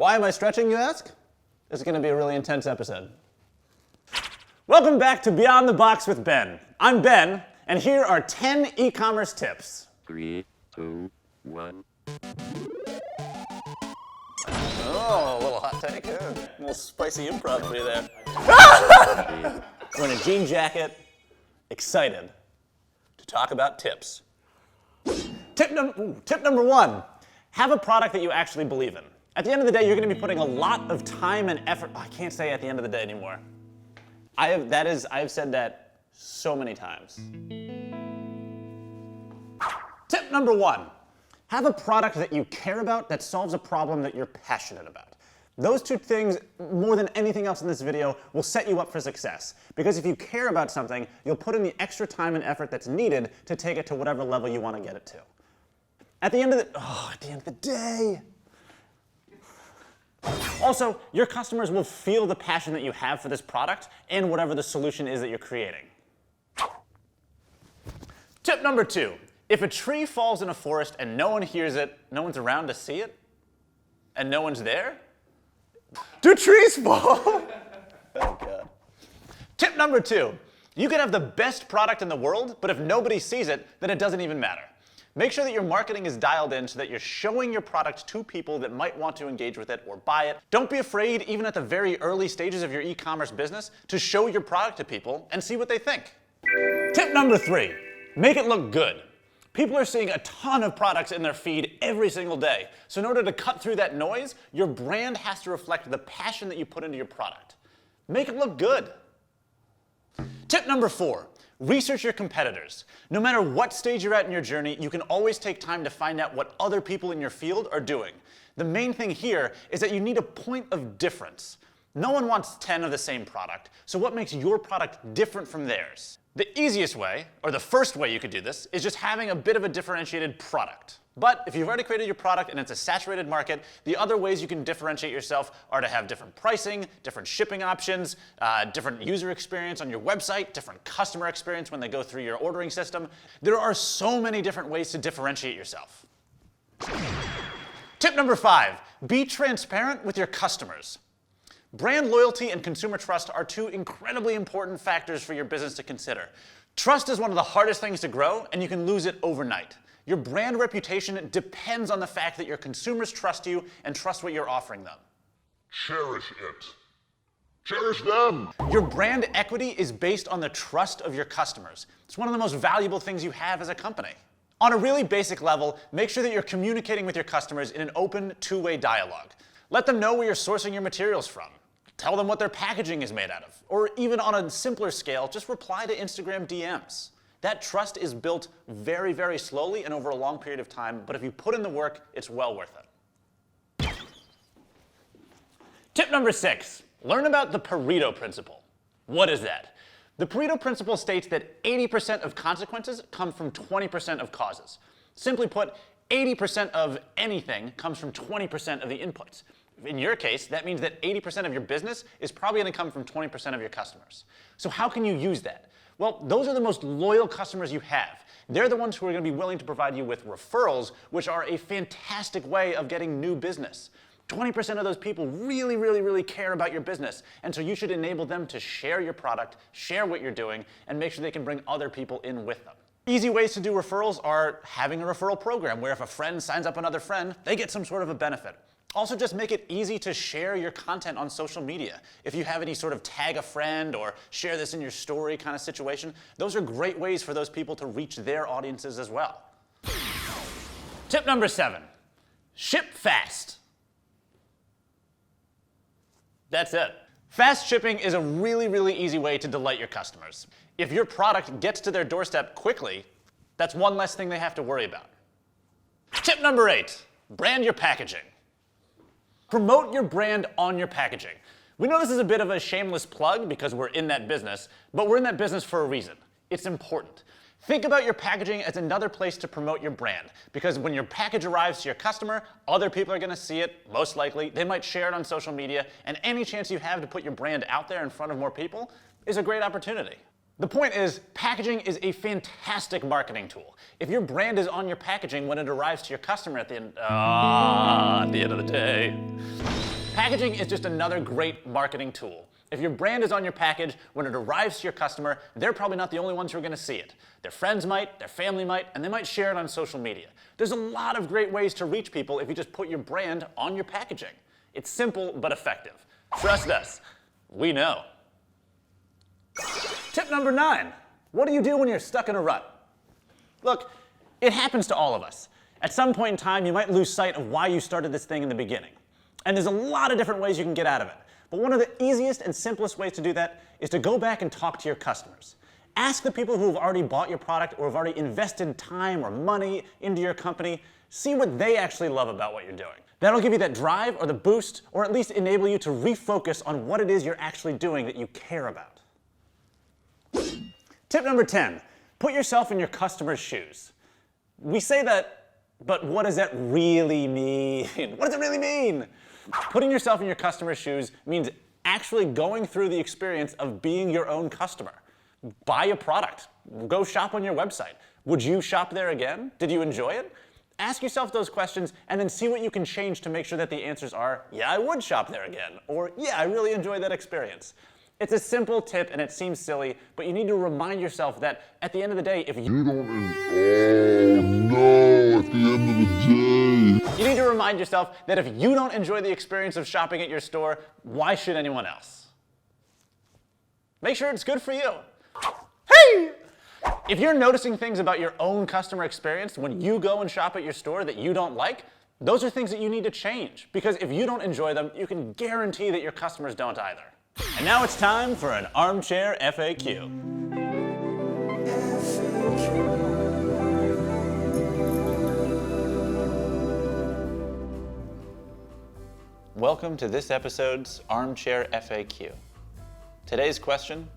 Why am I stretching, you ask? This is going to be a really intense episode. Welcome back to Beyond the Box with Ben. I'm Ben, and here are 10 e-commerce tips. 3, 2, 1. Oh, a little hot take. A little spicy improv for you there. Wearing a jean jacket, excited to talk about tips. Tip number 1, have a product that you actually believe in. At the end of the day, you're going to be putting a lot of time and effort. Oh, I can't say at the end of the day anymore. I have said that so many times. Tip number 1, have a product that you care about that solves a problem that you're passionate about. Those two things, more than anything else in this video, will set you up for success. Because if you care about something, you'll put in the extra time and effort that's needed to take it to whatever level you want to get it to. At the end of the day. Also, your customers will feel the passion that you have for this product and whatever the solution is that you're creating. Tip number 2, if a tree falls in a forest and no one hears it, no one's around to see it, and no one's there, do trees fall? Oh God. Tip number 2, you can have the best product in the world, but if nobody sees it, then it doesn't even matter. Make sure that your marketing is dialed in so that you're showing your product to people that might want to engage with it or buy it. Don't be afraid, even at the very early stages of your e-commerce business, to show your product to people and see what they think. Tip number 3, make it look good. People are seeing a ton of products in their feed every single day. So in order to cut through that noise, your brand has to reflect the passion that you put into your product. Make it look good. Tip number 4, research your competitors. No matter what stage you're at in your journey, you can always take time to find out what other people in your field are doing. The main thing here is that you need a point of difference. No one wants 10 of the same product, so what makes your product different from theirs? The easiest way, or the first way you could do this, is just having a bit of a differentiated product. But if you've already created your product and it's a saturated market, the other ways you can differentiate yourself are to have different pricing, different shipping options, different user experience on your website, different customer experience when they go through your ordering system. There are so many different ways to differentiate yourself. Tip number 5, be transparent with your customers. Brand loyalty and consumer trust are two incredibly important factors for your business to consider. Trust is one of the hardest things to grow, and you can lose it overnight. Your brand reputation depends on the fact that your consumers trust you and trust what you're offering them. Cherish it. Cherish them. Your brand equity is based on the trust of your customers. It's one of the most valuable things you have as a company. On a really basic level, make sure that you're communicating with your customers in an open, two-way dialogue. Let them know where you're sourcing your materials from. Tell them what their packaging is made out of. Or even on a simpler scale, just reply to Instagram DMs. That trust is built very, very slowly and over a long period of time, but if you put in the work, it's well worth it. Tip number 6, learn about the Pareto principle. What is that? The Pareto principle states that 80% of consequences come from 20% of causes. Simply put, 80% of anything comes from 20% of the inputs. In your case, that means that 80% of your business is probably going to come from 20% of your customers. So how can you use that? Well, those are the most loyal customers you have. They're the ones who are going to be willing to provide you with referrals, which are a fantastic way of getting new business. 20% of those people really, really, really care about your business, and so you should enable them to share your product, share what you're doing, and make sure they can bring other people in with them. Easy ways to do referrals are having a referral program where if a friend signs up another friend, they get some sort of a benefit. Also, just make it easy to share your content on social media. If you have any sort of tag a friend or share this in your story kind of situation, those are great ways for those people to reach their audiences as well. Tip number 7, ship fast. That's it. Fast shipping is a really, really easy way to delight your customers. If your product gets to their doorstep quickly, that's one less thing they have to worry about. Tip number 8, brand your packaging. Promote your brand on your packaging. We know this is a bit of a shameless plug because we're in that business, but we're in that business for a reason. It's important. Think about your packaging as another place to promote your brand, because when your package arrives to your customer, other people are going to see it, most likely. They might share it on social media, and any chance you have to put your brand out there in front of more people is a great opportunity. The point is, packaging is a fantastic marketing tool. If your brand is on your packaging when it arrives to your customer at the end of the day, packaging is just another great marketing tool. If your brand is on your package when it arrives to your customer, they're probably not the only ones who are going to see it. Their friends might, their family might, and they might share it on social media. There's a lot of great ways to reach people if you just put your brand on your packaging. It's simple but effective. Trust us, we know. Tip number 9. What do you do when you're stuck in a rut? Look, it happens to all of us. At some point in time, you might lose sight of why you started this thing in the beginning. And there's a lot of different ways you can get out of it. But one of the easiest and simplest ways to do that is to go back and talk to your customers. Ask the people who have already bought your product or have already invested time or money into your company. See what they actually love about what you're doing. That'll give you that drive or the boost, or at least enable you to refocus on what it is you're actually doing that you care about. Tip number 10, put yourself in your customer's shoes. We say that, but what does that really mean? What does it really mean? Putting yourself in your customer's shoes means actually going through the experience of being your own customer. Buy a product. Go shop on your website. Would you shop there again? Did you enjoy it? Ask yourself those questions and then see what you can change to make sure that the answers are, yeah, I would shop there again, or yeah, I really enjoyed that experience. It's a simple tip and it seems silly, but you need to remind yourself that at the end of the day, if you You need to remind yourself that if you don't enjoy the experience of shopping at your store, why should anyone else? Make sure it's good for you. Hey! If you're noticing things about your own customer experience when you go and shop at your store that you don't like, those are things that you need to change. Because if you don't enjoy them, you can guarantee that your customers don't either. And now it's time for an Armchair FAQ. Welcome to this episode's Armchair FAQ. Today's question,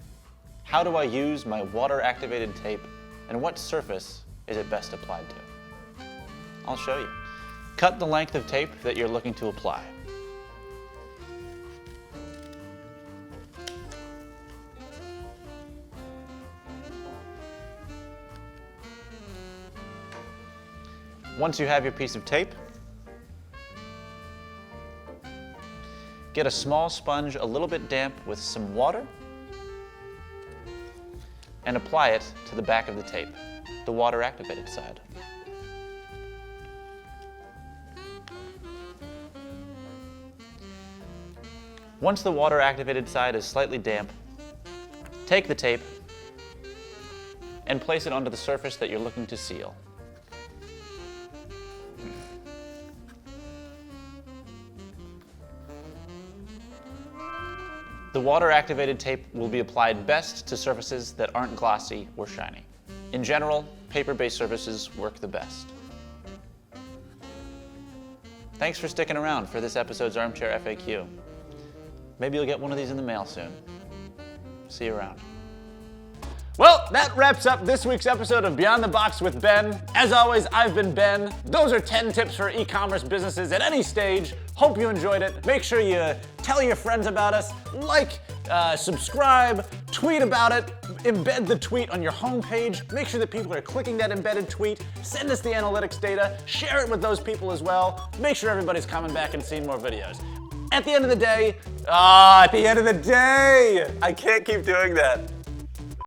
how do I use my water-activated tape and what surface is it best applied to? I'll show you. Cut the length of tape that you're looking to apply. Once you have your piece of tape, get a small sponge a little bit damp with some water and apply it to the back of the tape, the water-activated side. Once the water-activated side is slightly damp, take the tape and place it onto the surface that you're looking to seal. The water-activated tape will be applied best to surfaces that aren't glossy or shiny. In general, paper-based surfaces work the best. Thanks for sticking around for this episode's Armchair FAQ. Maybe you'll get one of these in the mail soon. See you around. Well, that wraps up this week's episode of Beyond the Box with Ben. As always, I've been Ben. Those are 10 tips for e-commerce businesses at any stage. Hope you enjoyed it. Make sure you tell your friends about us, like, subscribe, tweet about it, embed the tweet on your homepage. Make sure that people are clicking that embedded tweet. Send us the analytics data. Share it with those people as well. Make sure everybody's coming back and seeing more videos. At the end of the day, I can't keep doing that.